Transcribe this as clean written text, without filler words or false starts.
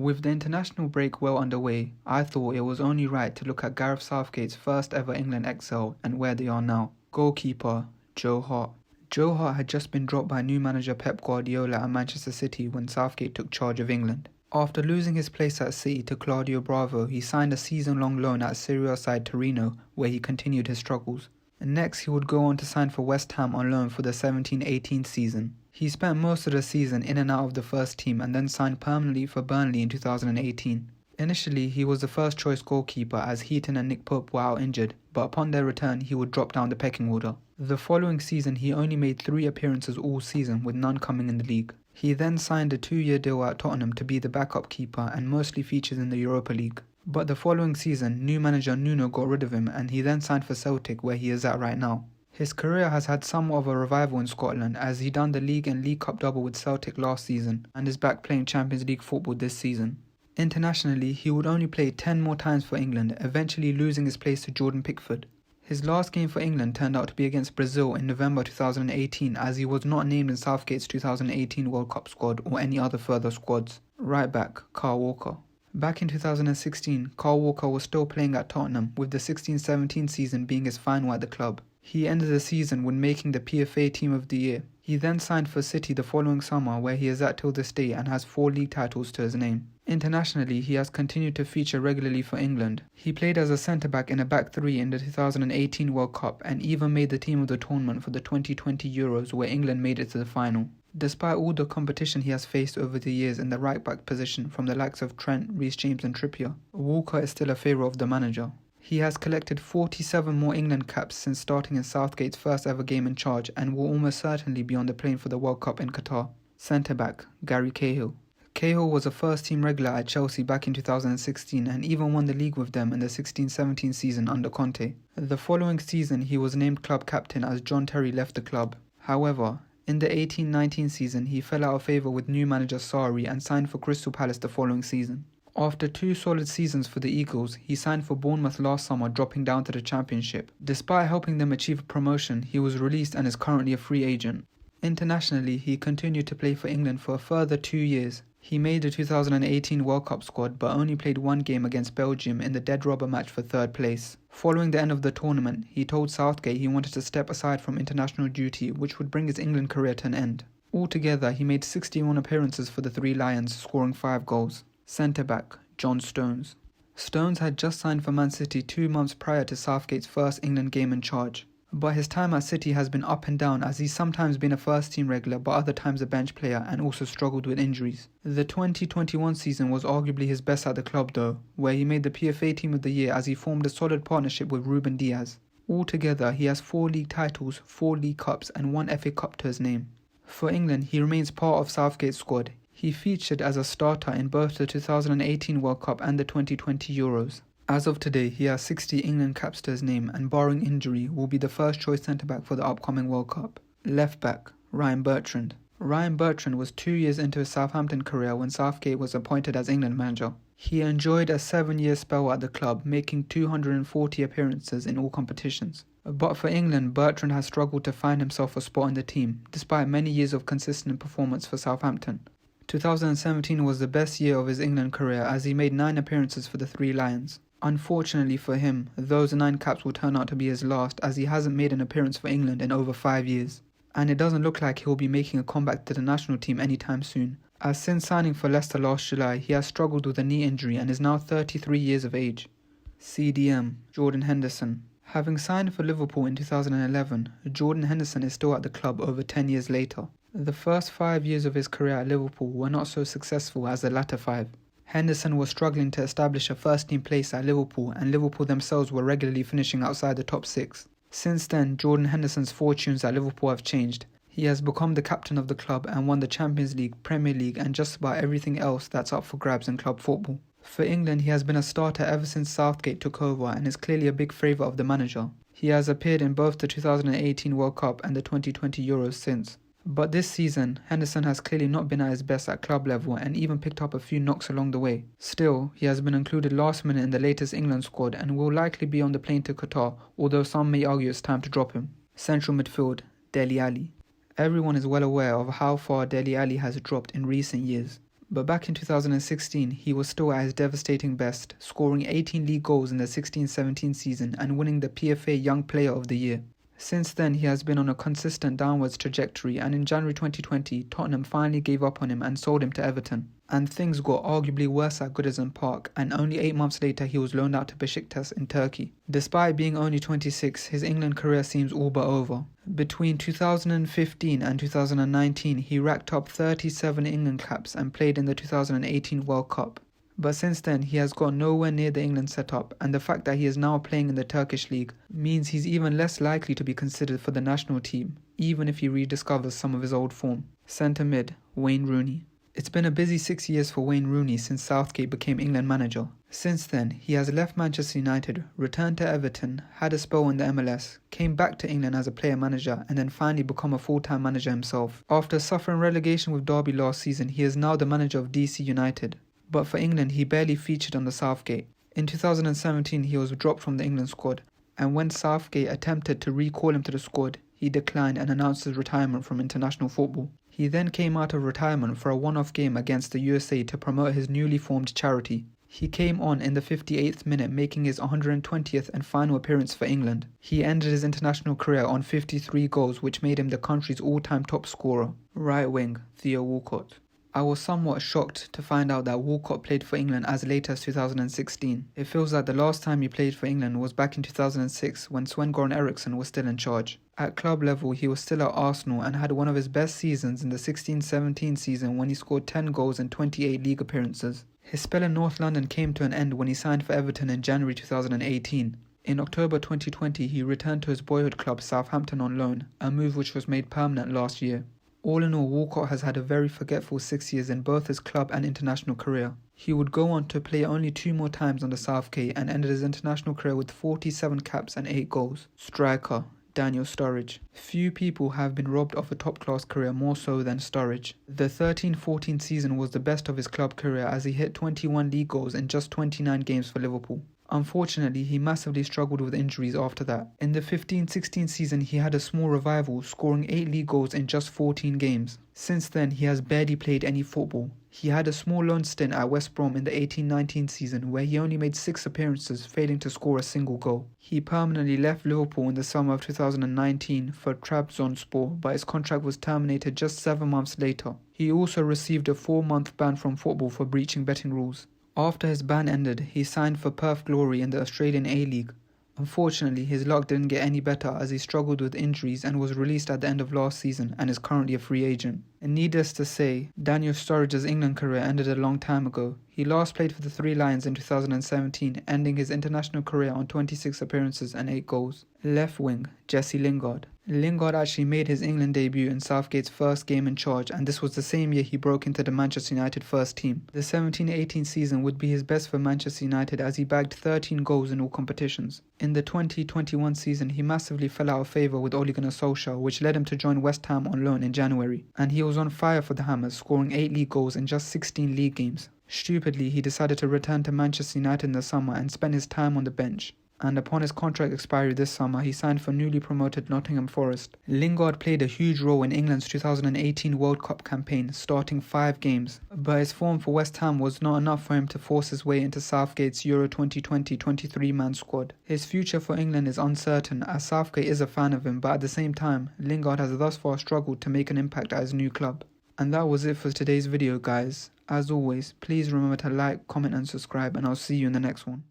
With the international break well underway, I thought it was only right to look at Gareth Southgate's first ever England exile and where they are now. Goalkeeper, Joe Hart. Joe Hart had just been dropped by new manager Pep Guardiola at Manchester City when Southgate took charge of England. After losing his place at City to Claudio Bravo, he signed a season-long loan at Serie A side Torino, where he continued his struggles. Next, he would go on to sign for West Ham on loan for the 17-18 season. He spent most of the season in and out of the first team and then signed permanently for Burnley in 2018. Initially, he was the first choice goalkeeper as Heaton and Nick Pope were out injured, but upon their return he would drop down the pecking order. The following season he only made 3 appearances all season, with none coming in the league. He then signed a 2-year deal at Tottenham to be the backup keeper and mostly featured in the Europa League. But the following season, new manager Nuno got rid of him and he then signed for Celtic, where he is at right now. His career has had somewhat of a revival in Scotland as he done the League and League Cup double with Celtic last season and is back playing Champions League football this season. Internationally, he would only play 10 more times for England, eventually losing his place to Jordan Pickford. His last game for England turned out to be against Brazil in November 2018 as he was not named in Southgate's 2018 World Cup squad or any other further squads. Right back, Kyle Walker. Back in 2016, Kyle Walker was still playing at Tottenham, with the 16-17 season being his final at the club. He ended the season when making the PFA Team of the Year. He then signed for City the following summer, where he is at till this day and has 4 league titles to his name. Internationally, he has continued to feature regularly for England. He played as a centre-back in a back 3 in the 2018 World Cup and even made the team of the tournament for the 2020 Euros, where England made it to the final. Despite all the competition he has faced over the years in the right-back position from the likes of Trent, Reece James and Trippier, Walker is still a favourite of the manager. He has collected 47 more England caps since starting in Southgate's first ever game in charge and will almost certainly be on the plane for the World Cup in Qatar. Centre-back, Gary Cahill. Cahill was a first-team regular at Chelsea back in 2016 and even won the league with them in the 16-17 season under Conte. The following season he was named club captain as John Terry left the club. However, in the 18-19 season he fell out of favour with new manager Sarri and signed for Crystal Palace the following season. After 2 solid seasons for the Eagles, he signed for Bournemouth last summer, dropping down to the Championship. Despite helping them achieve a promotion, he was released and is currently a free agent. Internationally, he continued to play for England for a further 2 years. He made the 2018 World Cup squad but only played 1 game against Belgium in the dead rubber match for 3rd place. Following the end of the tournament, he told Southgate he wanted to step aside from international duty, which would bring his England career to an end. Altogether, he made 61 appearances for the 3 Lions, scoring 5 goals. Centre-back, John Stones. Stones had just signed for Man City 2 months prior to Southgate's first England game in charge. But his time at City has been up and down as he's sometimes been a first-team regular but other times a bench player and also struggled with injuries. The 2021 season was arguably his best at the club though, where he made the PFA Team of the Year as he formed a solid partnership with Ruben Diaz. Altogether, he has 4 league titles, 4 League Cups and 1 FA Cup to his name. For England, he remains part of Southgate's squad. He featured as a starter in both the 2018 World Cup and the 2020 Euros. As of today, he has 60 England caps to his name and barring injury will be the first choice centre-back for the upcoming World Cup. Left back, Ryan Bertrand. Ryan Bertrand was 2 years into his Southampton career when Southgate was appointed as England manager. He enjoyed a 7-year spell at the club, making 240 appearances in all competitions. But for England, Bertrand has struggled to find himself a spot in the team, despite many years of consistent performance for Southampton. 2017 was the best year of his England career as he made 9 appearances for the 3 Lions. Unfortunately for him, those 9 caps will turn out to be his last as he hasn't made an appearance for England in over 5 years. And it doesn't look like he'll be making a comeback to the national team anytime soon, as since signing for Leicester last July he has struggled with a knee injury and is now 33 years of age. CDM, Jordan Henderson. Having signed for Liverpool in 2011, Jordan Henderson is still at the club over 10 years later. The first 5 years of his career at Liverpool were not so successful as the latter 5. Henderson was struggling to establish a first-team place at Liverpool and Liverpool themselves were regularly finishing outside the top 6. Since then, Jordan Henderson's fortunes at Liverpool have changed. He has become the captain of the club and won the Champions League, Premier League and just about everything else that's up for grabs in club football. For England, he has been a starter ever since Southgate took over and is clearly a big favourite of the manager. He has appeared in both the 2018 World Cup and the 2020 Euros since. But this season, Henderson has clearly not been at his best at club level and even picked up a few knocks along the way. Still, he has been included last minute in the latest England squad and will likely be on the plane to Qatar, although some may argue it's time to drop him. Central midfield, Dele Alli. Everyone is well aware of how far Dele Alli has dropped in recent years. But back in 2016, he was still at his devastating best, scoring 18 league goals in the 16-17 season and winning the PFA Young Player of the Year. Since then, he has been on a consistent downwards trajectory, and in January 2020, Tottenham finally gave up on him and sold him to Everton. And things got arguably worse at Goodison Park, and only 8 months later he was loaned out to Besiktas in Turkey. Despite being only 26, his England career seems all but over. Between 2015 and 2019, he racked up 37 England caps and played in the 2018 World Cup. But since then, he has got nowhere near the England setup, and the fact that he is now playing in the Turkish league means he's even less likely to be considered for the national team, even if he rediscovers some of his old form. Centre mid, Wayne Rooney. It's been a busy 6 years for Wayne Rooney since Southgate became England manager. Since then, he has left Manchester United, returned to Everton, had a spell in the MLS, came back to England as a player-manager, and then finally become a full-time manager himself. After suffering relegation with Derby last season, he is now the manager of DC United. But for England, he barely featured on the Southgate. In 2017, he was dropped from the England squad, and when Southgate attempted to recall him to the squad, he declined and announced his retirement from international football. He then came out of retirement for a one-off game against the USA to promote his newly formed charity. He came on in the 58th minute, making his 120th and final appearance for England. He ended his international career on 53 goals, which made him the country's all-time top scorer. Right wing, Theo Walcott. I was somewhat shocked to find out that Walcott played for England as late as 2016. It feels like the last time he played for England was back in 2006 when Sven-Göran Eriksson was still in charge. At club level, he was still at Arsenal and had one of his best seasons in the 16-17 season when he scored 10 goals in 28 league appearances. His spell in North London came to an end when he signed for Everton in January 2018. In October 2020, he returned to his boyhood club Southampton on loan, a move which was made permanent last year. All in all, Walcott has had a very forgetful 6 years in both his club and international career. He would go on to play only 2 more times on the Southgate and ended his international career with 47 caps and 8 goals. Striker, Daniel Sturridge. Few people have been robbed of a top-class career more so than Sturridge. The 13-14 season was the best of his club career as he hit 21 league goals in just 29 games for Liverpool. Unfortunately, he massively struggled with injuries after that. In the 15-16 season, he had a small revival, scoring 8 league goals in just 14 games. Since then, he has barely played any football. He had a small loan stint at West Brom in the 18-19 season where he only made 6 appearances, failing to score a single goal. He permanently left Liverpool in the summer of 2019 for Trabzonspor, but his contract was terminated just 7 months later. He also received a 4-month ban from football for breaching betting rules. After his ban ended, he signed for Perth Glory in the Australian A-League. Unfortunately, his luck didn't get any better as he struggled with injuries and was released at the end of last season and is currently a free agent. And needless to say, Daniel Sturridge's England career ended a long time ago. He last played for the Three Lions in 2017, ending his international career on 26 appearances and 8 goals. Left wing, Jesse Lingard. Lingard actually made his England debut in Southgate's first game in charge, and this was the same year he broke into the Manchester United first team. The 17-18 season would be his best for Manchester United as he bagged 13 goals in all competitions. In the 20-21 season, he massively fell out of favour with Ole Gunnar Solskjaer, which led him to join West Ham on loan in January, and he was on fire for the Hammers, scoring 8 league goals in just 16 league games. Stupidly, he decided to return to Manchester United in the summer and spend his time on the bench. And upon his contract expiry this summer, he signed for newly promoted Nottingham Forest. Lingard played a huge role in England's 2018 World Cup campaign, starting 5 games. But his form for West Ham was not enough for him to force his way into Southgate's Euro 2020 23-man squad. His future for England is uncertain as Southgate is a fan of him, but at the same time, Lingard has thus far struggled to make an impact at his new club. And that was it for today's video, guys. As always, please remember to like, comment and subscribe, and I'll see you in the next one.